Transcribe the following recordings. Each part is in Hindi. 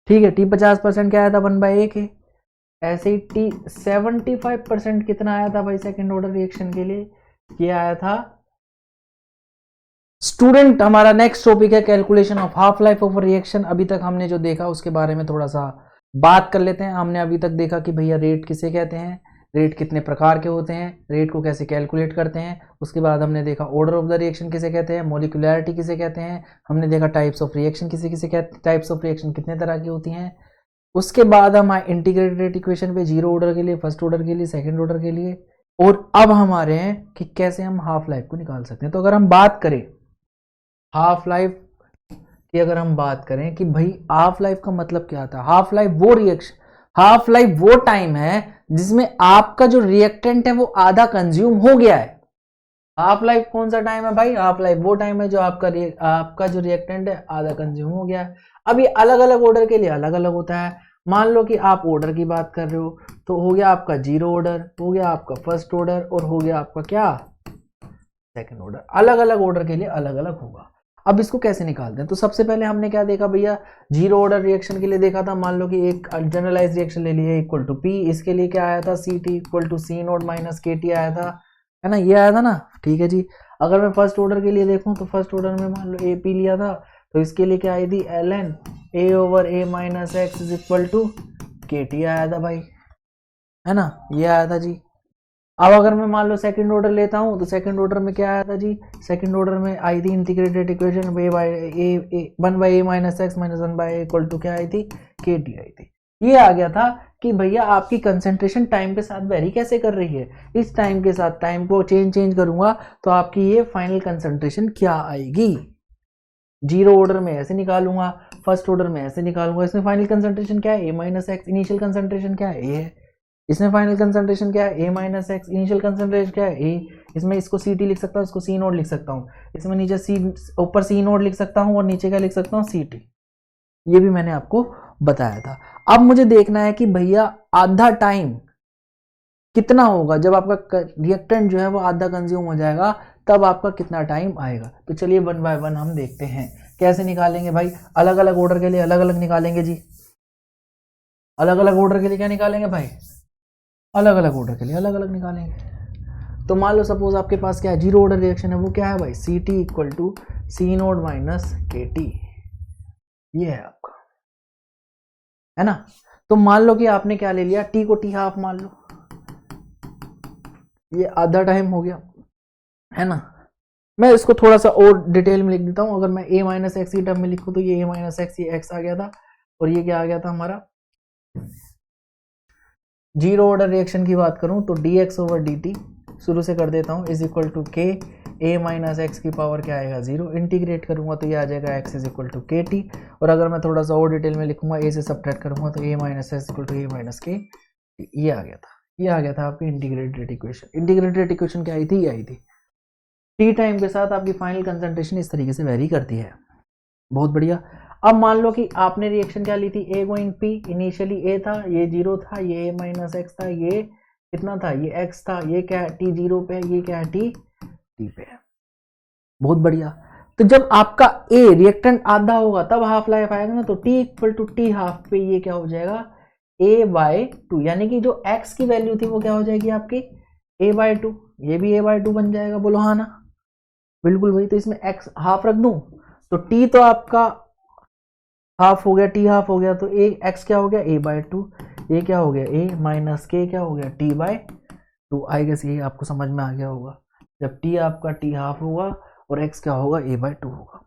ठीक है, टी 50% क्या आया था 1/a के। ऐसे ही टी 75% कितना आया था भाई सेकेंड ऑर्डर रिएक्शन के लिए, ये आया था। स्टूडेंट हमारा नेक्स्ट टॉपिक है calculation of half life of reaction. अभी तक हमने जो देखा उसके बारे में थोड़ा सा बात कर लेते हैं। हमने अभी तक देखा कि भैया रेट किसे कहते हैं, रेट कितने प्रकार के होते हैं, रेट को कैसे कैलकुलेट करते हैं। उसके बाद हमने देखा ऑर्डर ऑफ द रिएक्शन किसे कहते हैं, मोलिकुलरिटी किसे कहते हैं। हमने देखा टाइप्स ऑफ रिएक्शन किसे किसे कहते हैं, टाइप्स ऑफ रिएक्शन कितने तरह की होती हैं। उसके बाद हम आए इंटीग्रेटेड इक्वेशन पे, जीरो ऑर्डर के लिए, फर्स्ट ऑर्डर के लिए, सेकंड ऑर्डर के लिए। और अब हम आ रहे हैं कि कैसे हम हाफ लाइफ को निकाल सकते हैं। तो अगर हम बात करें हाफ लाइफ की, अगर हम बात करें कि भाई हाफ लाइफ का मतलब क्या था, हाफ लाइफ वो रिएक्शन, हाफ लाइफ वो टाइम है जिसमें आपका जो रिएक्टेंट है वो आधा कंज्यूम हो गया है। हाफ लाइफ कौन सा टाइम है भाई, हाफ लाइफ वो टाइम है जो आपका जो रिएक्टेंट है आधा कंज्यूम हो गया है। अब ये अलग अलग ऑर्डर के लिए अलग अलग होता है। मान लो कि आप ऑर्डर की बात कर रहे हो तो हो गया आपका जीरो ऑर्डर, हो गया आपका फर्स्ट ऑर्डर, और हो गया आपका क्या सेकंड ऑर्डर। अलग अलग ऑर्डर के लिए अलग अलग होगा। अब इसको कैसे निकालते हैं, तो सबसे पहले हमने क्या देखा भैया, जीरो ऑर्डर रिएक्शन के लिए देखा था। मान लो कि एक जनरलाइज रिएक्शन ले लिए इक्वल टू पी, इसके लिए क्या आया था C T equal to C nought minus K T आया था, है ना, ये आया था ना। ठीक है जी। अगर मैं फर्स्ट ऑर्डर के लिए देखूं तो फर्स्ट ऑर्डर में मान लो ए पी लिया था, तो इसके लिए क्या आई थी L N A over A minus X is equal to K T आया था भाई, है ना, ये आया था जी। अब अगर मैं मान लो सेकंड ऑर्डर लेता हूं तो सेकंड ऑर्डर में क्या आया था जी, सेकंड ऑर्डर में आई थी integrated equation A by A 1/a minus X minus 1/a equal to क्या आई थी के टी आई थी। ये आ गया था कि भैया आपकी कंसंट्रेशन टाइम के साथ वेरी कैसे कर रही है। इस टाइम के साथ टाइम को चेंज करूंगा तो आपकी ये फाइनल कंसंट्रेशन क्या आएगी। जीरो ऑर्डर में ऐसे निकालूंगा, फर्स्ट ऑर्डर में ऐसे निकालूंगा। इसमें फाइनल कंसंट्रेशन क्या है ए माइनस एक्स, इनिशियल कंसंट्रेशन क्या है ए है। इसमें फाइनल कंसंट्रेशन क्या है ए माइनस एक्स, इनिशियल कंसंट्रेशन क्या है ए। इसमें इसको सी टी लिख सकता हूँ, इसको सी नोट लिख सकता हूँ। इसमें नीचे सी, ऊपर सी नोट लिख सकता हूँ और नीचे क्या लिख सकता हूँ सी टी। ये भी मैंने आपको बताया था। अब मुझे देखना है कि भैया आधा टाइम कितना होगा जब आपका रिएक्टेंट जो है वो आधा कंज्यूम हो जाएगा, तब आपका कितना टाइम आएगा। तो चलिए वन बाय वन हम देखते हैं कैसे निकालेंगे भाई। अलग अलग ऑर्डर के लिए अलग अलग निकालेंगे जी, अलग अलग ऑर्डर के लिए क्या निकालेंगे भाई, अलग अलग ऑर्डर के लिए अलग अलग निकालेंगे। तो मान लो सपोज आपके पास क्या है, जीरो ऑर्डर रिएक्शन है, वो क्या है भाई C T equal to C nought minus K T, ये है आपका, है ना। तो मान लो कि आपने क्या ले लिया, टी को टी हाफ मान लो, ये आधा टाइम हो गया, है ना। मैं इसको थोड़ा सा और डिटेल में लिख देता हूं। अगर मैं a माइनस एक्स की टर्म में लिखूं तो ये a माइनस एक्स, ये x आ गया था, और ये क्या आ गया था हमारा। जीरो ऑर्डर रिएक्शन की बात करूं तो dx ओवर dt, शुरू से कर देता हूं, इज इक्वल टू के a माइनस एक्स की पावर क्या आएगा जीरो, इंटीग्रेट करूंगा तो ये आ जाएगा x is equal to K T. और अगर मैं थोड़ा सा और डिटेल में लिखूंगा, a से सब्ट्रैक्ट करूंगा तो a minus X equal to a minus K, ये आ गया था। ये आ गया था आपकी इंटीग्रेटेड इक्वेशन। इंटीग्रेटेड इक्वेशन क्या आई थी, ये आई थी। टी टाइम के साथ आपकी फाइनल कंसंट्रेशन इस तरीके से वेरी करती है। बहुत बढ़िया। अब मान लो कि आपने रिएक्शन क्या ली थी, ए गोइंग पी, इनिशियली ए था, ये जीरो था, ये ए माइनस एक्स था, ये कितना था, ये एक्स था, ये क्या है टी जीरो पे, ये क्या है टी टी पे है। बहुत बढ़िया। तो जब आपका ए रिएक्टेंट आधा होगा तब हाफ लाइफ आएगा ना, तो T equal to T half पे ये क्या हो जाएगा ए बाय टू, यानी कि जो एक्स की वैल्यू थी वो क्या हो जाएगी आपकी ए बाय टू, ये भी ए बाय टू बन जाएगा। बोलो हाँ ना, बिल्कुल भाई। तो इसमें x हाफ रख दूं तो t तो आपका हाफ हो गया, t हाफ हो गया, तो a x क्या हो गया a बाय टू, ये क्या हो गया a माइनस के क्या हो गया t by two. I guess ये आपको समझ में आ गया होगा, जब t आपका t हाफ होगा और x क्या होगा a बाय टू होगा।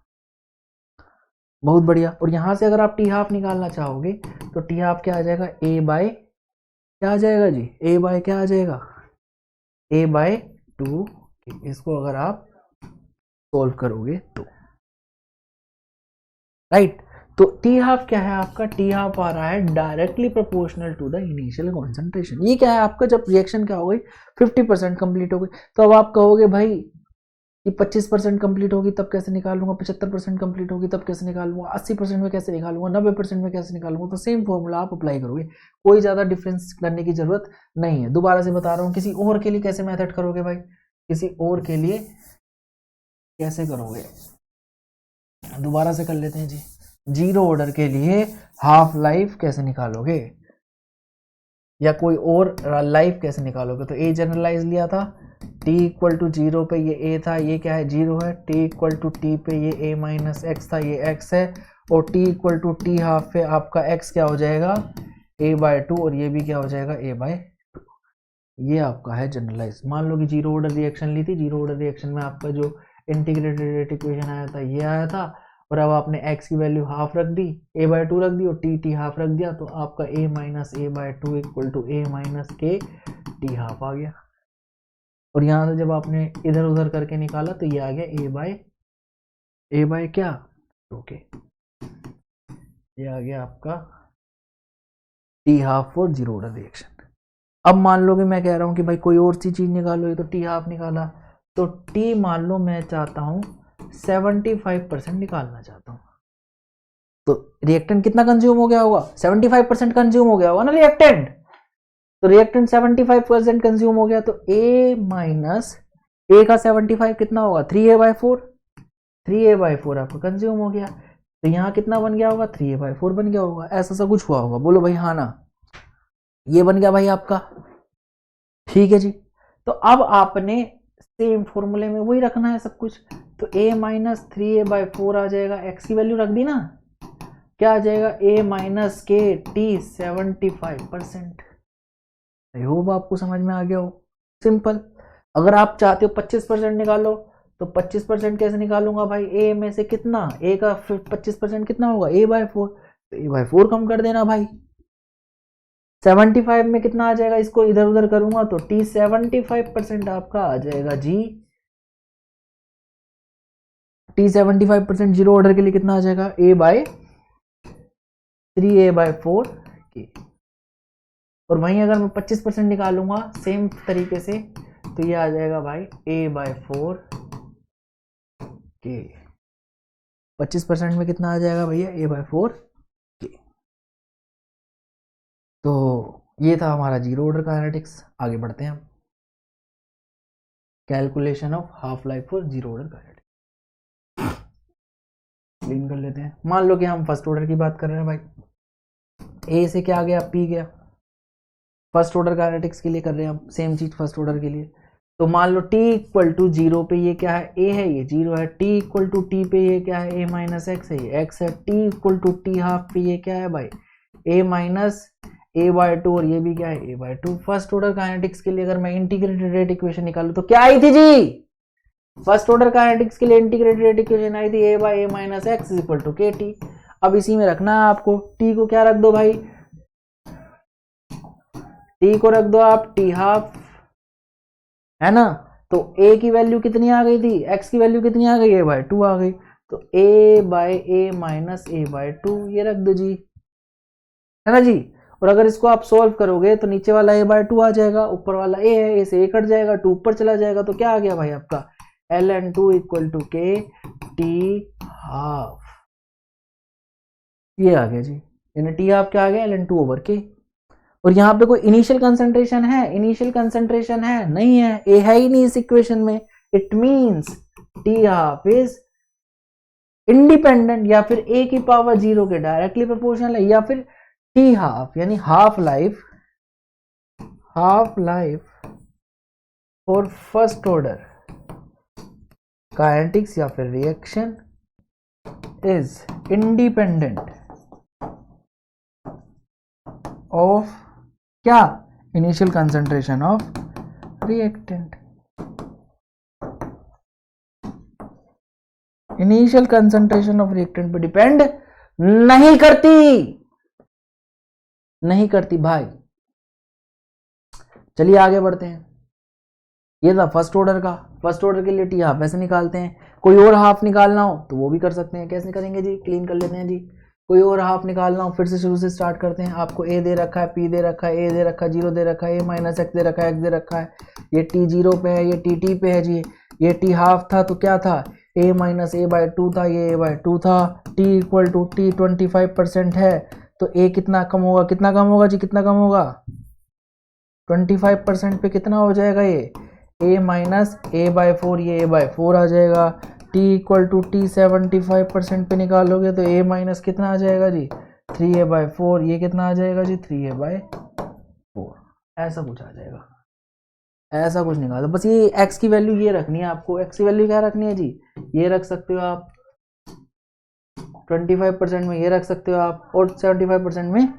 बहुत बढ़िया। और यहां से अगर आप t हाफ निकालना चाहोगे तो t हाफ क्या आ जाएगा a बाय क्या आ जाएगा जी, a बाय क्या आ जाएगा a बाय टू। इसको अगर आप सोल्व करोगे तो राइट। तो टी हाफ क्या है आपका, टी हाफ आ रहा है directly proportional to the initial concentration. ये क्या है आपका, जब रिएक्शन क्या हो गई 50% कंप्लीट हो गई, तो अब आप कहोगे भाई कि 25% कंप्लीट होगी तब कैसे निकालूंगा, 75% कंप्लीट होगी तब कैसे निकालूंगा, 80% में कैसे निकालूंगा, 90% में कैसे निकालूंगा। तो सेम फॉर्मूला आप अप्लाई करोगे, कोई ज्यादा डिफरेंस करने की जरूरत नहीं है। दोबारा से बता रहा हूँ, किसी और के लिए कैसे मेथड करोगे भाई, किसी और के लिए कैसे करोगे, दोबारा से कर लेते हैं जी। जीरो ऑर्डर के लिए हाफ लाइफ कैसे निकालोगे या कोई और लाइफ कैसे निकालोगे? तो ए जनरलाइज लिया था, t इक्वल टू जीरो पे ये a था, ये क्या है जीरो है, t इक्वल टू टी पे ये a माइनस एक्स था, ये x है, और t equal to T half पे आपका x क्या हो जाएगा a बाय टू, और ये भी क्या हो जाएगा a बाय टू। ये आपका है जनरलाइज। मान लो कि जीरो ऑर्डर रिएक्शन ली थी, जीरो ऑर्डर रिएक्शन में आपका जो इंटीग्रेटेड रेट इक्वेशन आया था ये आया था, और अब आपने x की वैल्यू हाफ रख दी, a बाय टू रख दी और t हाफ रख दिया, तो आपका a minus A by two equal to a minus K T half आ गया। और यहाँ से जब आपने इधर उधर करके निकाला तो ये आ गया a बाय क्या, ओके, ये आ गया आपका T half for zero order reaction. अब मान लो कि मैं कह रहा हूँ कि भाई कोई और सी चीज निकालो, ये तो टी हाफ निकाला, तो टी मान लो मैं चाहता हूँ 75% निकालना चाहता हूँ, तो रिएक्टेंट कितना कंज्यूम हो गया होगा, 75% कंज्यूम हो गया होगा ना रिएक्टेंट, तो रिएक्टेंट 75% कंज्यूम हो गया, तो a माइनस ए का 75 कितना होगा 3a बाय 4, 3a बाय 4 आपका कंज्यूम हो गया, तो यहाँ कितना बन गया होगा 3a बाय 4 बन गया होगा, ऐसा सा कुछ हुआ होगा, बोलो भाई हाँ ना, ये बन गया भाई आपका, ठीक है जी। तो अब आपने सेम फॉर्मूले में वही रखना है सब कुछ, तो a माइनस 3a बाय 4 आ जाएगा, x की वैल्यू रख दी ना, क्या आ जाएगा a minus K T 75%। I hope आपको समझ में आ गया हो, सिंपल। अगर आप चाहते हो 25% निकालो, तो 25% कैसे निकालूंगा भाई, a में से कितना, a का 25% कितना होगा a बाय 4, तो a बाय 4 कम कर देना भाई, 75 में कितना आ जाएगा, इसको इधर उधर करूंगा तो t 75% आपका आ जाएगा जी, t 75% जीरो ऑर्डर के लिए कितना आ जाएगा a बाय 3a बाय 4 के, और वहीं अगर मैं 25% निकालूंगा सेम तरीके से, तो ये आ जाएगा भाई a बाय 4 के, 25% में कितना आ जाएगा भैया a बाय 4 के। तो ये था हमारा जीरो ऑर्डर काइनेटिक्स। आगे बढ़ते हैं हम, calculation of half life for zero order kinetics clean कर लेते हैं। मान लो कि हम फर्स्ट ऑर्डर की बात कर रहे हैं भाई, a से क्या आ गया p गया, फर्स्ट ऑर्डर काइनेटिक्स के लिए कर रहे हैं हम सेम चीज फर्स्ट ऑर्डर के लिए। तो मान लो t इक्वल टू जीरो पे ये क्या है a है, ये जीरो है, t इक्वल टू टी पे ये क्या है a माइनस एक्स है, ये x है, t equal to T half पे ये क्या है भाई a minus A by two, और ये भी क्या है a by two. First order kinetics के लिए अगर मैं इंटीग्रेटेड रेट इक्वेशन निकालूं तो क्या आई थी जी, फर्स्ट ऑर्डर काइनेटिक्स के लिए इंटीग्रेटेड रेट इक्वेशन आई थी a by A minus X equal to K T. अब इसी में रखना है आपको, t को क्या रख दो भाई, t को रख दो आप टी हाफ, है ना, तो a की वैल्यू कितनी आ गई थी, x की वैल्यू कितनी आ गई a बाय टू आ गई, तो a by A minus A by two ये रख दो जी, है ना जी। और अगर इसको आप सॉल्व करोगे तो नीचे वाला a बाय टू आ जाएगा, ऊपर वाला a है, a से a कट जाएगा, 2 ऊपर चला जाएगा, तो क्या आ गया भाई आपका ln2 equal to K T half, ये आ गया जी, यानी टी हाफ क्या आ गया ln2 ओवर के। और यहाँ पे कोई इनिशियल कंसंट्रेशन है, इनिशियल कंसंट्रेशन है नहीं है, ए है ही नहीं इस इक्वेशन में, it means T half is independent, या फिर ए की पावर जीरो के डायरेक्टली प्रोपोर्शनल है, या फिर टी हाफ यानी half life for first order kinetics या फिर रिएक्शन इज इंडिपेंडेंट ऑफ क्या, initial concentration of reactant. Initial concentration of reactant पे डिपेंड नहीं करती भाई। चलिए आगे बढ़ते हैं, ये था फर्स्ट ऑर्डर का, फर्स्ट ऑर्डर के लिए टी हाफ ऐसे निकालते हैं, कोई और हाफ निकालना हो तो वो भी कर सकते हैं, कैसे करेंगे जी, क्लीन कर लेते हैं जी। कोई और हाफ निकालना हो फिर से शुरू से स्टार्ट करते हैं, आपको a दे रखा है, p दे रखा है, a दे रखा है, जीरो दे रखा है, a माइनस एक्स दे रखा है, x दे रखा है, ये t जीरो पे है, ये t पे है जी, ये t हाफ था तो क्या था a minus A by to था, ये a बाय टू था, t इक्वल टू टी 25% है, तो a कितना कम होगा, कितना कम होगा जी, कितना कम होगा 25% पे कितना हो जाएगा, ये a माइनस ए बाय 4, ये a बाय 4 आ जाएगा, t इक्वल टू टी 75% पे निकालोगे तो a माइनस कितना आ जाएगा जी 3a/4, ये कितना आ जाएगा जी 3a/4, ऐसा कुछ आ जाएगा, ऐसा कुछ निकालो। बस ये x की वैल्यू ये रखनी है आपको, x की वैल्यू क्या रखनी है जी, ये रख सकते हो आप 25% में, ये रख सकते हो आप, और 75% में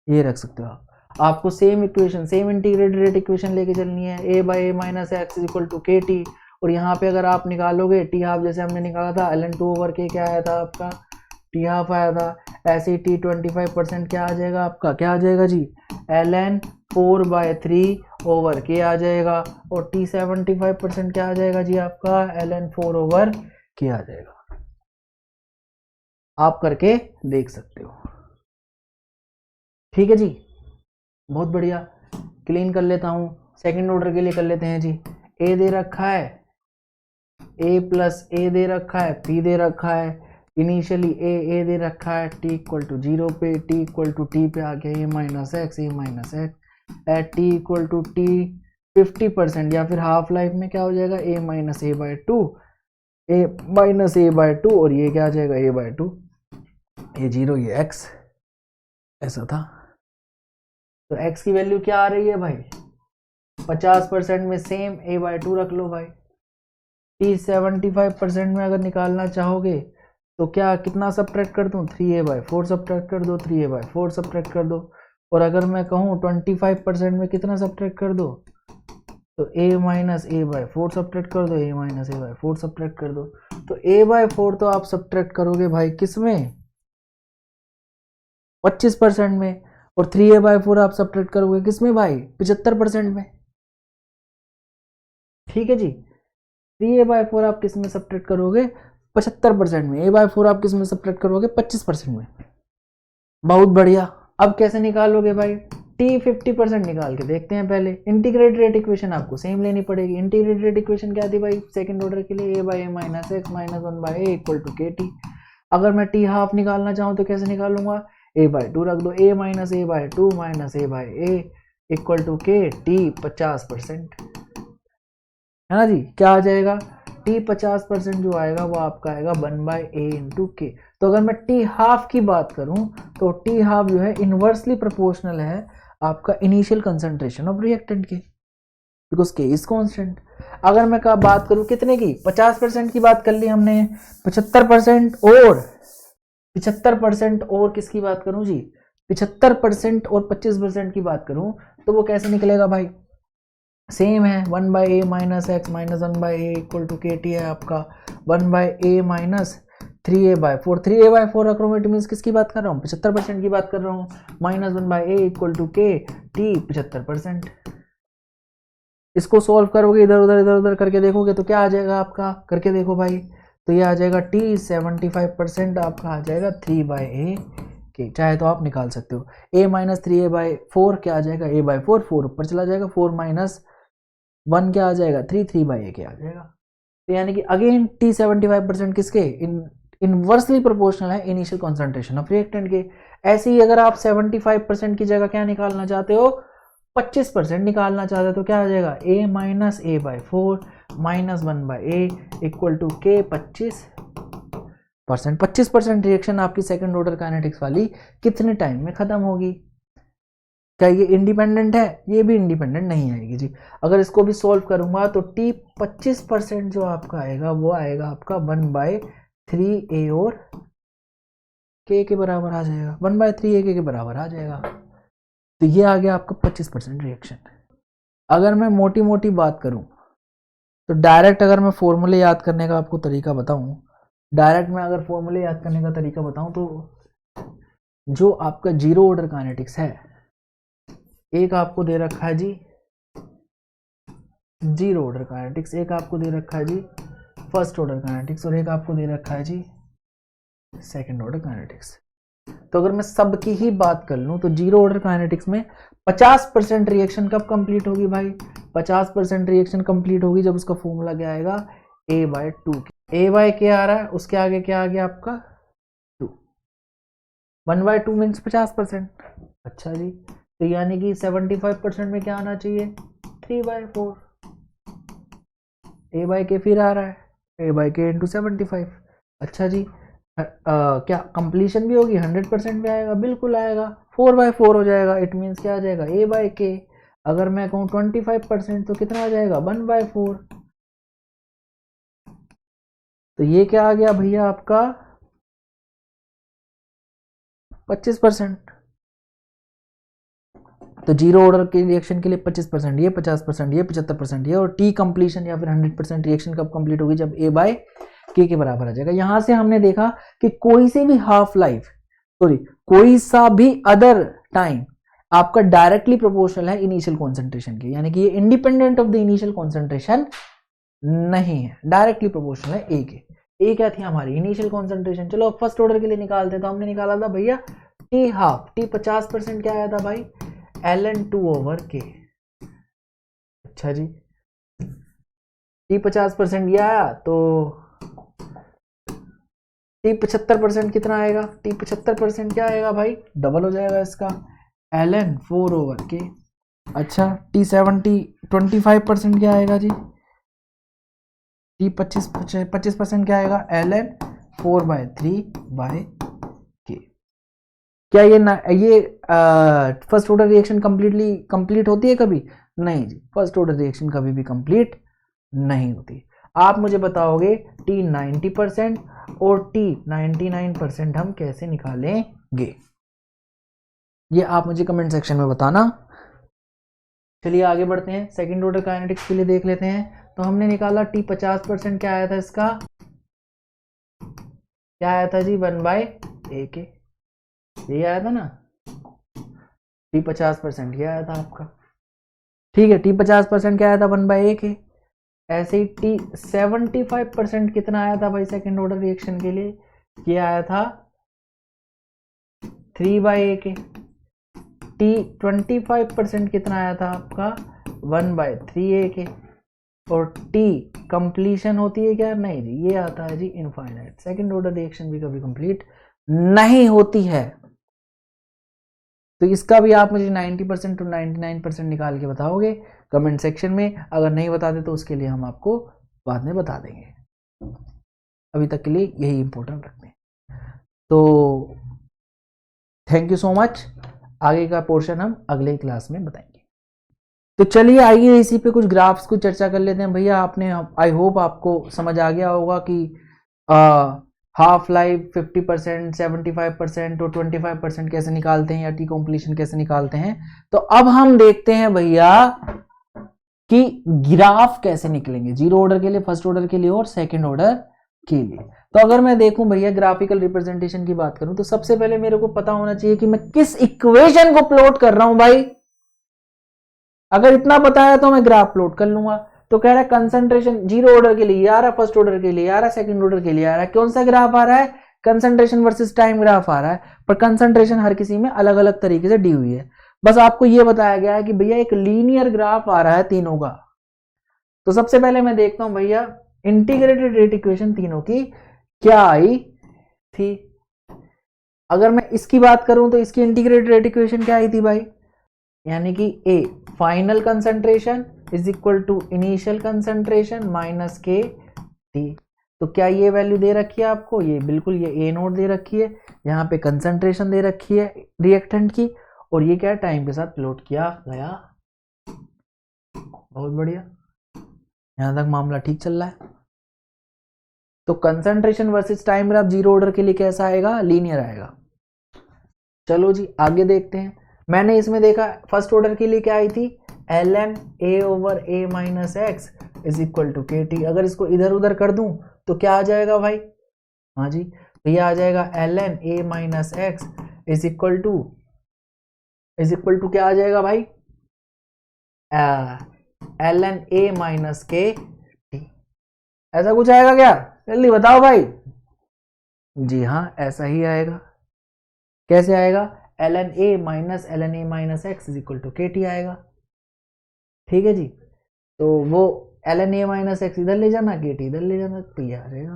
ये रख सकते हो आप। आपको same equation, same integrated rate equation लेके चलनी है, a by A minus X is equal to K T, और यहाँ पे अगर आप निकालोगे टी हाफ, जैसे हमने निकाला था ln 2 ओवर के, क्या आया था आपका टी हाफ आया था, ऐसे ही टी 25% क्या आ जाएगा आपका, क्या आ जाएगा जी ln 4/3 ओवर के आ जाएगा, और टी 75% क्या आ जाएगा जी आपका ln 4 ओवर के आ जाएगा। आप करके देख सकते हो, ठीक है जी, बहुत बढ़िया। क्लीन कर लेता हूं, सेकंड ऑर्डर के लिए कर लेते हैं जी। ए दे रखा है, a प्लस ए दे रखा है, p दे रखा है, इनिशियली ए दे रखा है t इक्वल टू 0 पे, t इक्वल टू टी पे आ गया a minus X at t equal to T 50%, या फिर हाफ लाइफ में क्या हो जाएगा a माइनस a/2, और ये क्या आ जाएगा a/2, ये 0, ये x, ऐसा था। तो x की वैल्यू क्या आ रही है भाई 50% में सेम a/2 रख लो भाई। t 75% में अगर निकालना चाहोगे तो क्या कितना सब्ट्रैक्ट कर दूं 3a/4 सब्ट्रैक्ट कर दो, 3a/4 सब्ट्रैक्ट कर दो, और अगर मैं कहूं 25% में कितना सब्ट्रैक्ट कर दो तो a माइनस a/4 सब्ट्रैक्ट कर दो, a माइनस a/4 सब्ट्रैक्ट कर दो। तो a/4 तो आप सब्ट्रैक्ट करोगे भाई किस में 25% में, और 3a/4 आप सब्ट्रैक्ट करोगे किस में भाई 75% में, ठीक है जी। 3a/4 आप किस में सब्ट्रैक्ट करोगे 75% में, a/4 आप किस में सब्ट्रैक्ट करोगे 25% में। बहुत बढ़िया। अब कैसे निकालोगे भाई t 50% निकाल के देखते हैं। पहले इंटीग्रेटेड रेट इक्वेशन आपको सेम लेनी पड़ेगी। इंटीग्रेटेड रेट इक्वेशन क्या थी भाई सेकंड ऑर्डर के लिए, a by A minus X minus 1/a equal to K T. अगर मैं t हाफ निकालना चाहूँ तो कैसे निकालूंगा a/2 रख दो, a minus a/2 minus a/a equal to K T 50%, है ना जी। क्या आ जाएगा t 50% जो आएगा वो आपका आएगा 1/a इंटू के। तो अगर मैं t हाफ की बात करूं तो t हाफ जो है इनवर्सली प्रोपोर्शनल है आपका इनिशियल कंसंट्रेशन ऑफ रिएक्टेंट के, बिकॉज के इज कांस्टेंट। अगर मैं बात करूं कितने की 50% की बात कर ली हमने, 75% और 75% और किसकी बात करूं जी 75% और 25% की बात करूं तो वो कैसे निकलेगा भाई सेम है 1/a minus X minus 1/a equal to K T है आपका 1/a माइनस 3a/4। 3a/4 रख रहा हूँ, इट मीन्स किसकी बात कर रहा हूँ 75% की बात कर रहा हूँ, minus 1/a equal to K T 75%। इसको सॉल्व करोगे इधर उधर करके देखोगे तो क्या आ जाएगा आपका, करके देखो भाई, तो ये आ जाएगा t 75% आपका आ जाएगा 3/a के, चाहे तो आप निकाल सकते हो। a माइनस 3a/4 क्या आ जाएगा a/4, 4 ऊपर चला जाएगा, 4 माइनस 1 क्या आ जाएगा 3/a के आ जाएगा। तो यानी कि अगेन t 75% किसके इनवर्सली प्रोपोर्शनल है इनिशियल कॉन्सेंट्रेशन ऑफ रिएक्टेंट के। ऐसे ही अगर आप 75% की जगह क्या निकालना चाहते हो 25% निकालना चाहते हो तो क्या आ जाएगा a minus a/4 minus 1/a equal to K 25%। 25% reaction आपकी सेकंड ऑर्डर काइनेटिक्स वाली कितने टाइम में खत्म होगी। क्या ये इंडिपेंडेंट है, ये भी इंडिपेंडेंट नहीं आएगी जी। अगर इसको भी सॉल्व करूंगा तो t 25% जो आपका आएगा वो आएगा आपका 1/3a और k के बराबर आ जाएगा, 1/3a के बराबर आ जाएगा। तो ये आ गया आपका 25% रिएक्शन। अगर मैं मोटी मोटी बात करूं तो डायरेक्ट अगर मैं फॉर्मूले याद करने का आपको तरीका बताऊं, डायरेक्ट मैं अगर फॉर्मूले याद करने का तरीका बताऊं तो जो आपका जीरो ऑर्डर काइनेटिक्स है, एक आपको दे रखा है जी जीरो ऑर्डर काइनेटिक्स, एक आपको दे रखा है जी फर्स्ट ऑर्डर काइनेटिक्स, और एक आपको दे रखा है जी सेकंड ऑर्डर काइनेटिक्स। तो अगर मैं सबकी ही बात कर लूं तो जीरो ऑर्डर काइनेटिक्स में 50% रिएक्शन कब कंप्लीट होगी भाई 50% रिएक्शन कंप्लीट होगी जब उसका फॉर्मूला क्या आएगा a/2। a/k आ रहा है, उसके आगे क्या आ गया आपका 2, 1/2 मीन्स 50%। अच्छा जी, तो यानी कि 75% में क्या आना चाहिए 3/4, a/k फिर आ रहा है A/K इंटू 75। अच्छा जी, क्या कंप्लीशन भी होगी? 100% भी आएगा, बिल्कुल आएगा, 4/4 हो जाएगा। इट मीन्स क्या आ जाएगा? A/K। अगर मैं कहूँ 25% तो कितना आ जाएगा? 1/4। तो ये क्या आ गया भैया आपका? 25%। तो जीरो ऑर्डर के रिएक्शन के लिए 25%, ये 50%, ये 75%, ये, और टी कंप्लीशन या फिर 100% रिएक्शन कब कंप्लीट होगी? जब A/K के बराबर आ जाएगा। यहां से हमने देखा कि कोई से भी हाफ लाइफ, सॉरी, कोई सा भी अदर टाइम आपका डायरेक्टली प्रोपोर्शनल है इनिशियल कॉन्सेंट्रेशन के, यानी कि ये independent of the initial concentration नहीं है, डायरेक्टली प्रोपोर्शनल है A के। A क्या थी हमारी? Initial concentration. चलो अब फर्स्ट ऑर्डर के लिए निकालते हैं। तो हमने निकाला था भैया टी हाफ, टी 50% क्या आया था भाई? ln2/K। अच्छा जी, टी 50% ये आया, तो टी 75% कितना आएगा? टी 75% क्या आएगा भाई? डबल हो जाएगा इसका, ln4/K। अच्छा, टी 25% क्या आएगा जी? टी 25% क्या आएगा? ln4/3/K। क्या ये फर्स्ट ऑर्डर रिएक्शन कंप्लीट होती है कभी? नहीं जी, फर्स्ट ऑर्डर रिएक्शन कभी भी कंप्लीट नहीं होती। आप मुझे बताओगे टी 90% और टी 99% हम कैसे निकालेंगे? ये आप मुझे कमेंट सेक्शन में बताना। चलिए आगे बढ़ते हैं, सेकंड ऑर्डर काइनेटिक्स के लिए देख लेते हैं। तो हमने निकाला टी 50% क्या आया था इसका? क्या आया था जी? 1/AK। ये आया था ना, टी 50% ये आया था आपका। ठीक है, टी 50% क्या आया था? 1/AK। ऐसे ही टी 75% कितना आया था भाई सेकेंड ऑर्डर रिएक्शन के लिए? ये आया था 3/AK। टी 25% कितना आया था आपका? 1/3AK। और टी कंप्लीशन होती है क्या? नहीं जी, ये आता है जी इनफाइनाइट। सेकेंड ऑर्डर रिएक्शन भी कभी कंप्लीट नहीं होती है। तो इसका भी आप मुझे 90% टू 99% निकाल के बताओगे कमेंट सेक्शन में। अगर नहीं बताते तो उसके लिए हम आपको बाद में बता देंगे। अभी तक के लिए यही इंपॉर्टेंट रखते हैं। तो थैंक यू सो मच। आगे का पोर्शन हम अगले क्लास में बताएंगे। तो चलिए आइए इसी पे कुछ ग्राफ्स को चर्चा कर लेते हैं। भैया आपने, आई होप आपको समझ आ गया होगा कि हाफ लाइफ 50%, 75% और 25% कैसे निकालते हैं, या टी कॉम्प्लीशन कैसे निकालते हैं। तो अब हम देखते हैं भैया कि ग्राफ कैसे निकलेंगे जीरो ऑर्डर के लिए, फर्स्ट ऑर्डर के लिए और सेकंड ऑर्डर के लिए। तो अगर मैं देखूं भैया ग्राफिकल रिप्रेजेंटेशन की बात करूं, तो सबसे पहले मेरे को पता होना चाहिए कि मैं किस इक्वेशन को प्लॉट कर रहा हूं भाई। अगर इतना पता है तो मैं ग्राफ प्लॉट कर लूंगा। तो कह रहा है कंसंट्रेशन जीरो ऑर्डर के लिए आ रहा, फर्स्ट ऑर्डर के लिए आ रहा, सेकंड ऑर्डर के लिए आ रहा है। कौन सा ग्राफ आ रहा है? कंसंट्रेशन वर्सेस टाइम ग्राफ आ रहा है। पर कंसंट्रेशन हर किसी में अलग अलग तरीके से दी हुई है। बस आपको यह बताया गया है कि भैया एक लीनियर ग्राफ आ रहा है तीनों का। तो सबसे पहले मैं देखता हूं भैया इंटीग्रेटेड रेट इक्वेशन तीनों की क्या आई थी। अगर मैं इसकी बात करूं तो इसकी इंटीग्रेटेड रेट इक्वेशन क्या आई थी भाई? यानी कि a final concentration is equal to initial concentration minus K T. तो क्या ये वैल्यू दे रखी है आपको? ये बिल्कुल, ये ए नोट दे रखी है, यहाँ पे कंसंट्रेशन दे रखी है रिएक्टेंट की, और ये क्या टाइम के साथ प्लॉट किया गया। बहुत बढ़िया, यहां तक मामला ठीक चल रहा है। तो concentration versus time graph zero order के लिए कैसा आएगा? लीनियर आएगा। चलो जी आगे देखते हैं। मैंने इसमें देखा फर्स्ट ऑर्डर के लिए क्या आई थी? ln A/A-x is equal to KT। अगर इसको इधर उधर कर दूं तो क्या आ जाएगा भाई? हाँ जी, तो ये आ जाएगा ln A-x is equal to क्या आ जाएगा भाई? ln A-KT। ऐसा कुछ आएगा क्या? जल्दी बताओ भाई। जी हाँ, ऐसा ही आएगा। कैसे आएगा? ln A-x is equal to KT आएगा। ठीक है जी, तो वो ln A-x इधर ले जाना, KT इधर ले जाना, तो ये आ जाएगा।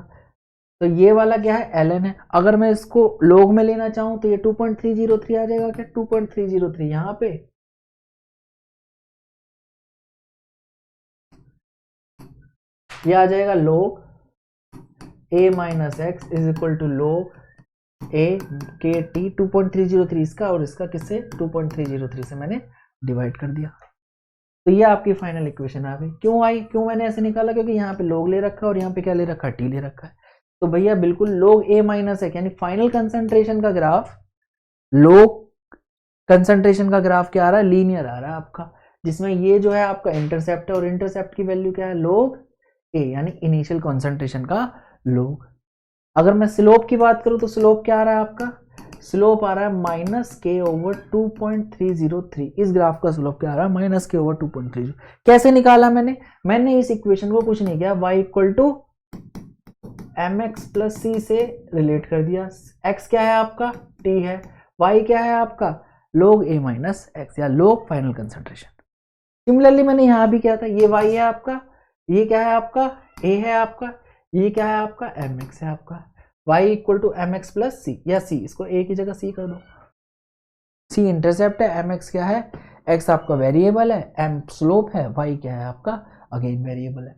तो ये वाला क्या है? ln है। अगर मैं इसको log में लेना चाहूं तो ये 2.303 आ जाएगा क्या? 2.303 यहां पे, ये आ जाएगा log A minus X is equal to log A K T 2.303 इसका और इसका किससे 2.303 से मैंने डिवाइड कर दिया। तो ये आपकी फाइनल इक्वेशन आ गई। क्यों आई, क्यों मैंने ऐसे निकाला, क्योंकि यहाँ पे log ले रखा है और यहाँ पे क्या ले रखा है, टी ले रखा है। तो भैया बिल्कुल log ए माइनस एक्स यानी फाइनल कंसंट्रेशन का ग्राफ, log कंसंट्रेशन का ग्राफ क्या आ रहा है, लीनियर आ रहा है आपका, जिसमें ये जो है आपका इंटरसेप्ट है और इंटरसेप्ट की वैल्यू क्या है, log ए यानी इनिशियल कंसंट्रेशन का log। अगर मैं स्लोप की बात करूं तो स्लोप क्या आ रहा है आपका, स्लोप आ रहा है माइनस के ओवर 2.303। इस ग्राफ का स्लोप क्या आ रहा है, माइनस के ओवर 2.30। कैसे निकाला मैंने इस इक्वेशन को कुछ नहीं किया, y equal to m x plus c से रिलेट कर दिया। x क्या है आपका, t है, y क्या है आपका log a माइनस एक्स या log फाइनल कंसंट्रेशन। सिमिलरली मैंने यहां भी किया था, ये y है आपका, ये क्या है आपका a है आपका, ये क्या है आपका mx है आपका, y equal to m x plus c या c, इसको a की जगह c कर दो। c इंटरसेप्ट है, mx क्या है, x आपका वेरिएबल है, m स्लोप है, y क्या है आपका अगेन वेरिएबल है,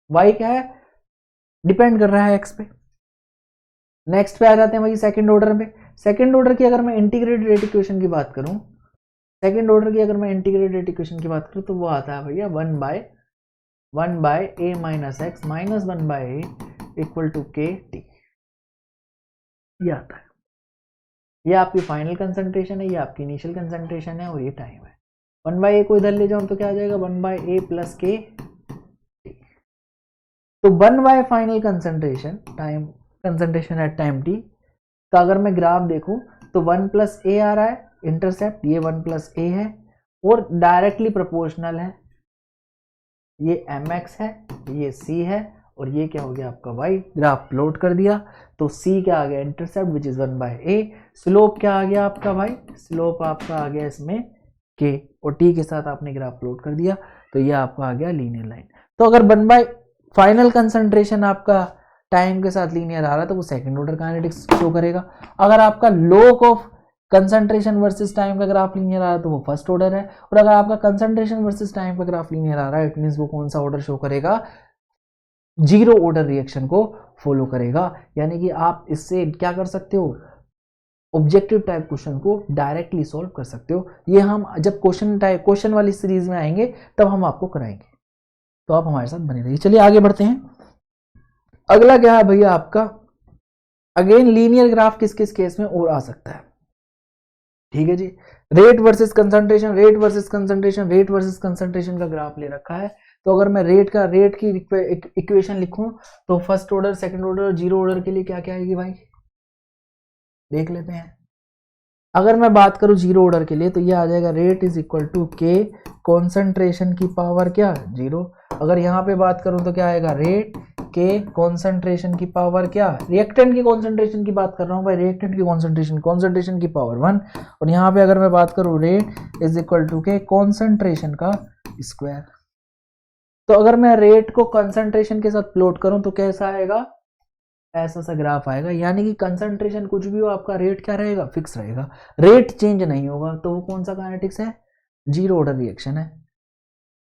y क्या है डिपेंड कर रहा है x पे। नेक्स्ट पे आ जाते हैं भाई सेकंड ऑर्डर में। सेकंड ऑर्डर की अगर मैं इंटीग्रेटेड रेट इक्वेशन की बात करूं, सेकंड ऑर्डर की अगर मैं इंटीग्रेटेड रेट इक्वेशन की बात करूं तो वो आता है भैया 1 by A minus X minus 1 by A equal to K T, ये आता है। ये आपकी फाइनल कंसंट्रेशन है, ये आपकी इनिशियल कंसंट्रेशन है और ये टाइम है। 1 बाय ए को इधर ले जाऊं तो क्या आ जाएगा, 1 by A plus K T. तो 1 by final concentration time concentration at time T का अगर मैं ग्राफ देखूं तो 1 प्लस ए आ रहा है इंटरसेप्ट, ये 1 प्लस ए है और डायरेक्टली प्रोपोर्शनल है, ये mx है, ये c है और ये क्या हो गया आपका y। ग्राफ प्लॉट कर दिया तो c क्या आ गया intercept which is 1 by a, slope क्या आ गया आपका भाई, स्लोप आपका आ गया इसमें k और t के साथ आपने ग्राफ प्लॉट कर दिया तो ये आपका आ गया लीनियर लाइन। तो अगर 1 बाय फाइनल कंसंट्रेशन आपका टाइम के साथ लीनियर आ रहा है तो वो सेकंड ऑर्डर काइनेटिक्स शो करेगा। अगर आपका log of concentration versus time का ग्राफ लीनियर आ रहा है तो वो फर्स्ट ऑर्डर है, और अगर आपका कंसंट्रेशन वर्सेस टाइम का ग्राफ लीनियर आ रहा है इट मींस वो कौन सा ऑर्डर शो करेगा, जीरो ऑर्डर रिएक्शन को फॉलो करेगा। यानी कि आप इससे क्या कर सकते हो, ऑब्जेक्टिव टाइप क्वेश्चन को डायरेक्टली सॉल्व कर सकते हो। ये हम जब क्वेश्चन वाली सीरीज में आएंगे तब हम आपको कराएंगे, तो आप हमारे साथ बने रहिए। चलिए आगे बढ़ते हैं। अगला क्या है भैया आपका, अगेन लीनियर ग्राफ किस किस केस में और आ सकता है, ठीक है जी। Rate versus concentration, rate versus concentration, rate versus concentration का ग्राफ ले रखा है। तो अगर मैं रेट की इक्वेशन लिखूं तो फर्स्ट ऑर्डर, सेकंड ऑर्डर और जीरो ऑर्डर के लिए क्या क्या आएगी भाई, देख लेते हैं। अगर मैं बात करूं जीरो ऑर्डर के लिए तो ये आ जाएगा रेट इज इक्वल टू के कॉन्सेंट्रेशन की पावर क्या, जीरो। अगर यहाँ पे बात करूं तो क्या आएगा, रेट के कॉन्सेंट्रेशन की पावर क्या, रिएक्टेंट की कॉन्सेंट्रेशन की बात कर रहा हूं भाई, रिएक्टेंट की कॉन्सेंट्रेशन की पावर 1। और यहाँ पे अगर मैं बात करूं रेट इज इक्वल टू के कॉन्सेंट्रेशन का स्क्वायर। तो अगर मैं रेट को कंसंट्रेशन के साथ प्लॉट करूं तो कैसा आएगा, ऐसा सा ग्राफ आएगा। यानी कि कंसंट्रेशन कुछ भी हो आपका रेट क्या रहेगा, फिक्स रहेगा, रेट चेंज नहीं होगा। तो वो कौन सा काइनेटिक्स है, जीरो ऑर्डर रिएक्शन है।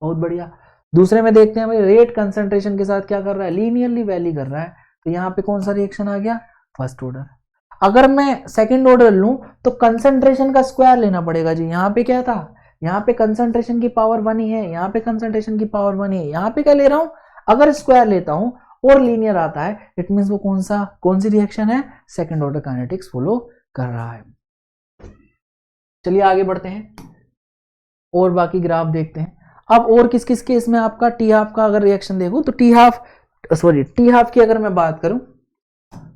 बहुत बढ़िया। दूसरे में देखते हैं भाई, रेट कंसंट्रेशन के साथ क्या कर रहा है, लीनियरली वैली कर रहा है। तो यहाँ पे कौन सा रिएक्शन आ गया, फर्स्ट ऑर्डर। अगर मैं सेकंड ऑर्डर लूं तो कंसंट्रेशन का स्क्वायर लेना पड़ेगा जी। यहाँ पे क्या था, यहाँ पे कंसंट्रेशन की पावर 1 ही है, यहाँ पे कंसंट्रेशन की पावर 1 ही है, यहाँ पे क्या ले रहा हूं, अगर स्क्वायर लेता हूं और लीनियर आता है इट मींस वो कौन सी रिएक्शन है, सेकंड ऑर्डर काइनेटिक्स फॉलो कर रहा है। चलिए आगे बढ़ते हैं और बाकी ग्राफ देखते हैं। अब और किस किस केस में आपका टी हाफ का अगर रिएक्शन देखो तो टी हाफ की अगर मैं बात करूं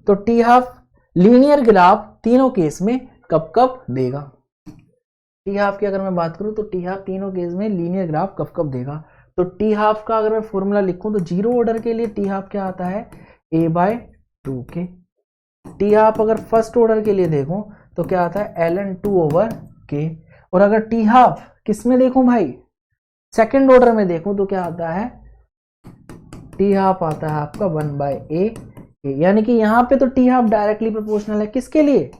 तो टी हाफ लीनियर ग्राफ तीनों केस में कब कब देगा। टी हाफ की अगर मैं बात करूं तो टी हाफ तीनों केस में लीनियर ग्राफ कब कब देगा। तो टी हाफ का अगर मैं फॉर्मूला लिखूं तो जीरो ऑर्डर के लिए टी हाफ क्या आता है, a/2k। टी हाफ अगर फर्स्ट ऑर्डर के लिए देखूं तो क्या आता है, ln2/k। और अगर टी हाफ किस में देखूं भाई, सेकंड ऑर्डर में देखूं तो क्या आता है, टी हाफ आता है आपका 1/a। यानी कि यहां पे तो टी हाफ डायरेक्टली प्रोपोर्शनल है किसके लिए,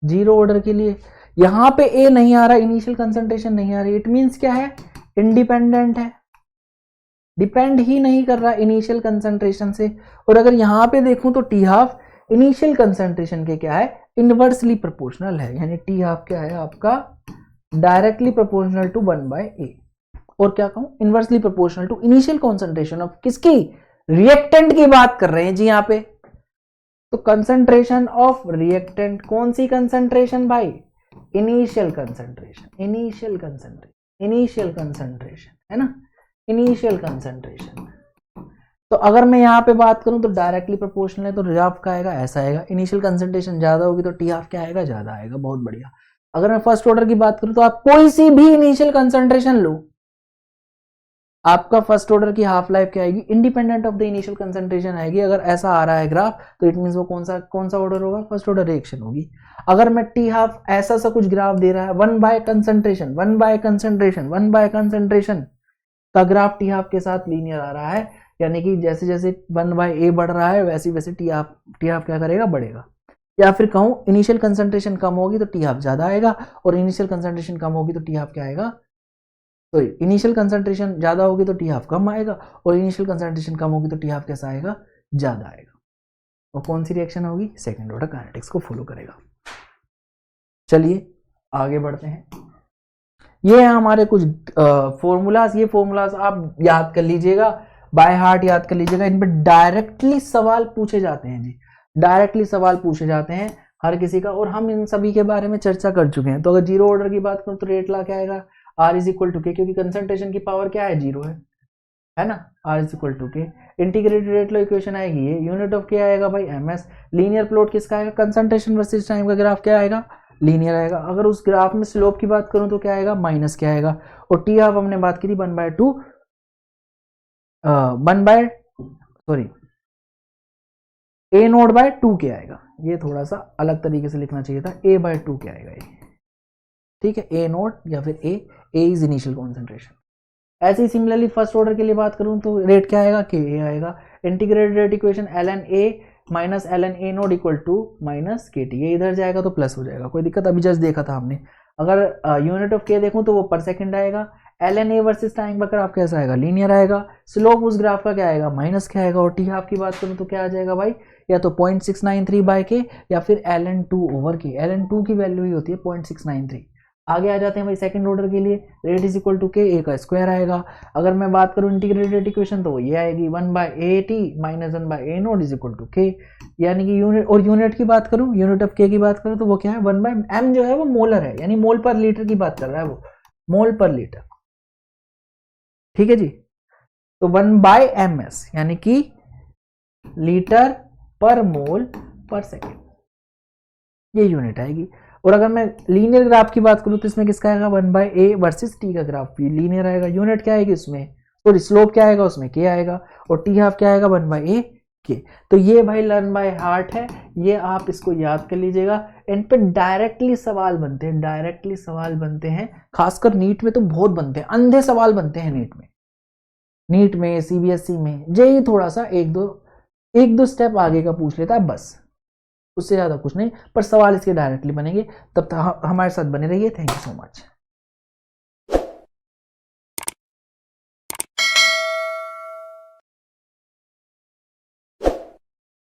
जीरो ऑर्डर के लिए। यहां पे a नहीं आ रहा, इनिशियल कंसंट्रेशन नहीं आ रही, इट मींस क्या है, इंडिपेंडेंट है। डिपेंड ही नहीं कर रहा इनिशियल कंसंट्रेशन से। और अगर यहाँ पे देखूं तो टी हाफ इनिशियल कंसंट्रेशन के क्या है, इनवर्सली प्रोपोर्शनल है, यानी टी हाफ क्या है आपका डायरेक्टली प्रोपोर्शनल टू 1/a। और क्या कहूं, inversely proportional to initial concentration of किसकी, रिएक्टेंट की बात कर रहे हैं जी यहाँ पे। तो कंसंट्रेशन ऑफ रिएक्टेंट, कौन सी कंसंट्रेशन भाई, initial concentration, initial concentration, initial concentration है ना, इनिशियल कंसंट्रेशन। तो अगर मैं यहाँ पे बात करूं तो डायरेक्टली प्रोपोर्शनल है, तो रियाफ का आएगा ऐसा आएगा, इनिशियल कंसंट्रेशन ज्यादा होगी तो टी हाफ क्या आएगा, ज्यादा आएगा। बहुत बढ़िया। अगर मैं फर्स्ट ऑर्डर की बात करूं तो आप कोई सी भी इनिशियल कंसंट्रेशन लो, आपका फर्स्ट ऑर्डर की हाफ लाइफ क्या आएगी, independent of the initial concentration आएगी। अगर ऐसा आ रहा है ग्राफ तो इट मींस वो कौन सा ऑर्डर होगा, फर्स्ट ऑर्डर रिएक्शन होगी। अगर मैं टी हाफ ऐसा सा कुछ ग्राफ दे रहा है, 1/कंसंट्रेशन 1/कंसंट्रेशन 1/कंसंट्रेशन का ग्राफ टी हाफ के साथ लीनियर आ रहा है, यानी कि जैसे जैसे 1/a बढ़ रहा है वैसे वैसे टी हाफ क्या करेगा, बढ़ेगा। या फिर कहूं इनिशियल कंसंट्रेशन कम होगी तो टी हाफ ज्यादा आएगा, और इनिशियल कंसंट्रेशन कम होगी तो टी हाफ क्या आएगा, सॉरी इनिशियल कंसंट्रेशन ज्यादा होगी तो टी हाफ कम आएगा, और इनिशियल कंसंट्रेशन कम होगी तो टी हाफ कैसा आएगा, ज्यादा आएगा। और कौन सी रिएक्शन होगी, सेकंड ऑर्डर काइनेटिक्स को फॉलो करेगा। चलिए आगे बढ़ते हैं। ये है हमारे कुछ फॉर्मूलाज, ये फॉर्मूलाज आप याद कर लीजिएगा, बाय हार्ट याद कर लीजिएगा। इन पर डायरेक्टली सवाल पूछे जाते हैं जी, डायरेक्टली सवाल पूछे जाते हैं हर किसी का, और हम इन सभी के बारे में चर्चा कर चुके हैं। तो अगर जीरो ऑर्डर की बात करूं तो रेट ला क्या आएगा, R इज इक्वल टू के, क्योंकि कंसंट्रेशन की पावर क्या है, जीरो है ना, R इज इक्वल टू के। इंटीग्रेटेड रेट लो इक्वेशन आएगी ये, यूनिट ऑफ क्या आएगा भाई, MS। लीनियर प्लॉट किसका आएगा, कंसंट्रेशन वर्सेस टाइम का ग्राफ क्या आएगा, लीनियर आएगा। अगर उस ग्राफ में स्लोप की बात करूं तो क्या आएगा, माइनस क्या आएगा। और टी हाफ हमने बात की थी 1/2 a नोट बाय 2 क्या आएगा, ये थोड़ा सा अलग तरीके से लिखना चाहिए था, a/2 क्या आएगा ये, ठीक है, ए नोट या फिर ए इज इनिशियल कॉन्सेंट्रेशन। ऐसे ही सिमिलरली फर्स्ट ऑर्डर के लिए बात करूं तो रेट क्या आएगा, के ए आएगा। Integrated rate equation ln a minus ln a nought equal to minus K T, ये इधर जाएगा तो प्लस हो जाएगा, कोई दिक्कत, अभी जस्ट देखा था हमने। अगर यूनिट ऑफ के देखूं तो वो पर सेकंड आएगा। ln a वर्सेस टाइम का ग्राफ कैसा आएगा, लीनियर आएगा। स्लोप उस ग्राफ का क्या आएगा, माइनस क्या आएगा। और टी हाफ की बात करूं तो क्या आ जाएगा भाई, या तो 0.693/k या फिर ln2/k, ln2 की वैल्यू ही होती है 0.693। आगे आ जाते हैं भाई सेकंड ऑर्डर के लिए, रेट इज इक्वल टू के, ए का स्क्वायर आएगा। अगर मैं बात करूं इंटीग्रेटेड इक्वेशन तो ये आएगी 1/at minus 1/a nought is equal to K, यानी कि यूनिट, और यूनिट की बात करूं, यूनिट ऑफ के की बात करूं तो वो क्या है, 1/m जो है वो मोलर है, यानी मोल पर लीटर की बात कर रहा है वो, मोल पर लीटर, ठीक है जी। तो 1/ms यानी कि लीटर पर मोल पर सेकेंड, ये यूनिट आएगी। और अगर मैं लीनियर ग्राफ की बात करूं तो इसमें किसका आएगा, 1/a वर्सेस टी का ग्राफ भी लीनियर आएगा। यूनिट क्या आएगी उसमें, सॉरी स्लोप क्या आएगा उसमें, के आएगा। और टी हाफ क्या आएगा, 1/a के। तो ये भाई लर्न बाय हार्ट है, ये आप इसको याद कर लीजिएगा। इन पे डायरेक्टली सवाल बनते हैं, डायरेक्टली सवाल बनते हैं, खासकर नीट में तो बहुत बनते हैं, अंधे सवाल बनते हैं नीट में CBSE में। जेई थोड़ा सा एक दो स्टेप आगे का पूछ लेता है बस, उससे ज्यादा कुछ नहीं, पर सवाल इसके डायरेक्टली बनेंगे। तब तक हमारे साथ बने रहिए। Thank you so much.